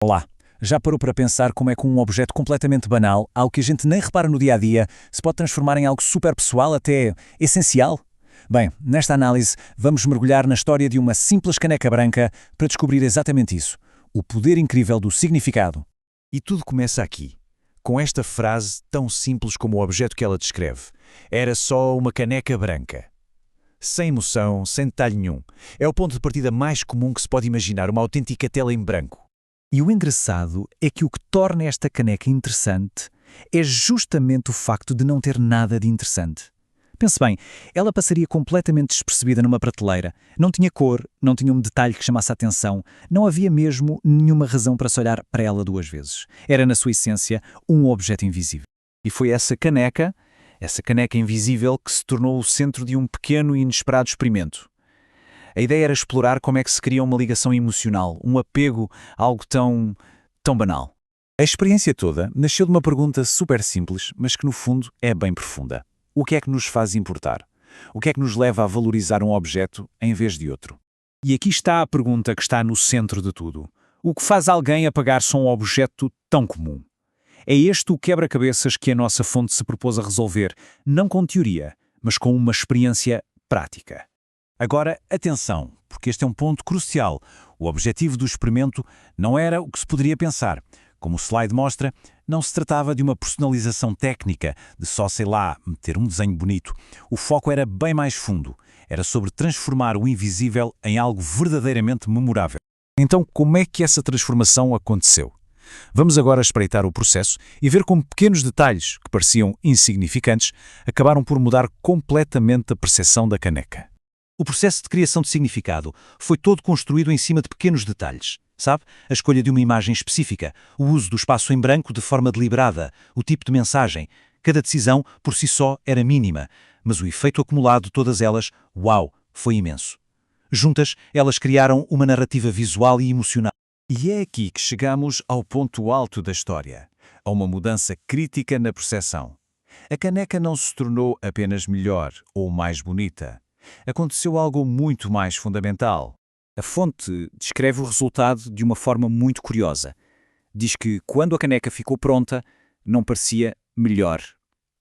Olá! Já parou para pensar como é que um objeto completamente banal, algo que a gente nem repara no dia-a-dia, se pode transformar em algo super pessoal, até essencial? Bem, nesta análise vamos mergulhar na história de uma simples caneca branca para descobrir exatamente isso, o poder incrível do significado. E tudo começa aqui, com esta frase tão simples como o objeto que ela descreve. Era só uma caneca branca. Sem emoção, sem detalhe nenhum. É o ponto de partida mais comum que se pode imaginar, uma autêntica tela em branco. E o engraçado é que o que torna esta caneca interessante é justamente o facto de não ter nada de interessante. Pense bem, ela passaria completamente despercebida numa prateleira. Não tinha cor, não tinha um detalhe que chamasse a atenção, não havia mesmo nenhuma razão para se olhar para ela duas vezes. Era, na sua essência, um objeto invisível. E foi essa caneca invisível, que se tornou o centro de um pequeno e inesperado experimento. A ideia era explorar como é que se cria uma ligação emocional, um apego a algo tão banal. A experiência toda nasceu de uma pergunta super simples, mas que no fundo é bem profunda. O que é que nos faz importar? O que é que nos leva a valorizar um objeto em vez de outro? E aqui está a pergunta que está no centro de tudo. O que faz alguém apagar-se a um objeto tão comum? É este o quebra-cabeças que a nossa fonte se propôs a resolver, não com teoria, mas com uma experiência prática. Agora, atenção, porque este é um ponto crucial. O objetivo do experimento não era o que se poderia pensar. Como o slide mostra, não se tratava de uma personalização técnica, de só, sei lá, meter um desenho bonito. O foco era bem mais fundo. Era sobre transformar o invisível em algo verdadeiramente memorável. Então, como é que essa transformação aconteceu? Vamos agora espreitar o processo e ver como pequenos detalhes, que pareciam insignificantes, acabaram por mudar completamente a percepção da caneca. O processo de criação de significado foi todo construído em cima de pequenos detalhes. Sabe? A escolha de uma imagem específica, o uso do espaço em branco de forma deliberada, o tipo de mensagem. Cada decisão, por si só, era mínima, mas o efeito acumulado de todas elas, uau, foi imenso. Juntas, elas criaram uma narrativa visual e emocional. E é aqui que chegamos ao ponto alto da história, a uma mudança crítica na percepção. A caneca não se tornou apenas melhor ou mais bonita. Aconteceu algo muito mais fundamental. A fonte descreve o resultado de uma forma muito curiosa. Diz que, quando a caneca ficou pronta, não parecia melhor.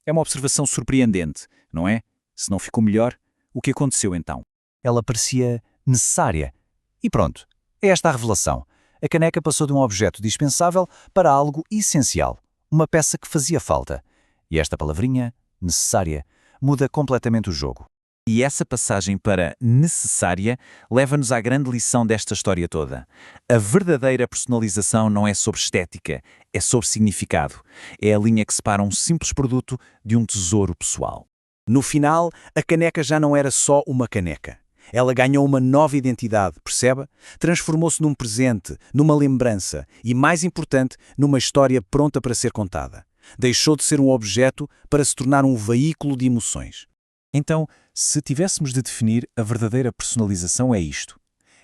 É uma observação surpreendente, não é? Se não ficou melhor, o que aconteceu então? Ela parecia necessária. E pronto, é esta a revelação. A caneca passou de um objeto dispensável para algo essencial, uma peça que fazia falta. E esta palavrinha, necessária, muda completamente o jogo. E essa passagem para necessária leva-nos à grande lição desta história toda. A verdadeira personalização não é sobre estética, é sobre significado. É a linha que separa um simples produto de um tesouro pessoal. No final, a caneca já não era só uma caneca. Ela ganhou uma nova identidade, percebe? Transformou-se num presente, numa lembrança e, mais importante, numa história pronta para ser contada. Deixou de ser um objeto para se tornar um veículo de emoções. Então, se tivéssemos de definir, a verdadeira personalização é isto.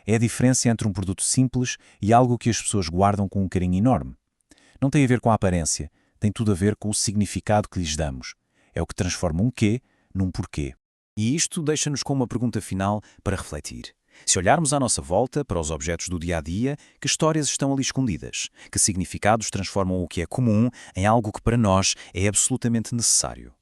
É a diferença entre um produto simples e algo que as pessoas guardam com um carinho enorme. Não tem a ver com a aparência, tem tudo a ver com o significado que lhes damos. É o que transforma um quê num porquê. E isto deixa-nos com uma pergunta final para refletir. Se olharmos à nossa volta para os objetos do dia-a-dia, que histórias estão ali escondidas? Que significados transformam o que é comum em algo que para nós é absolutamente necessário?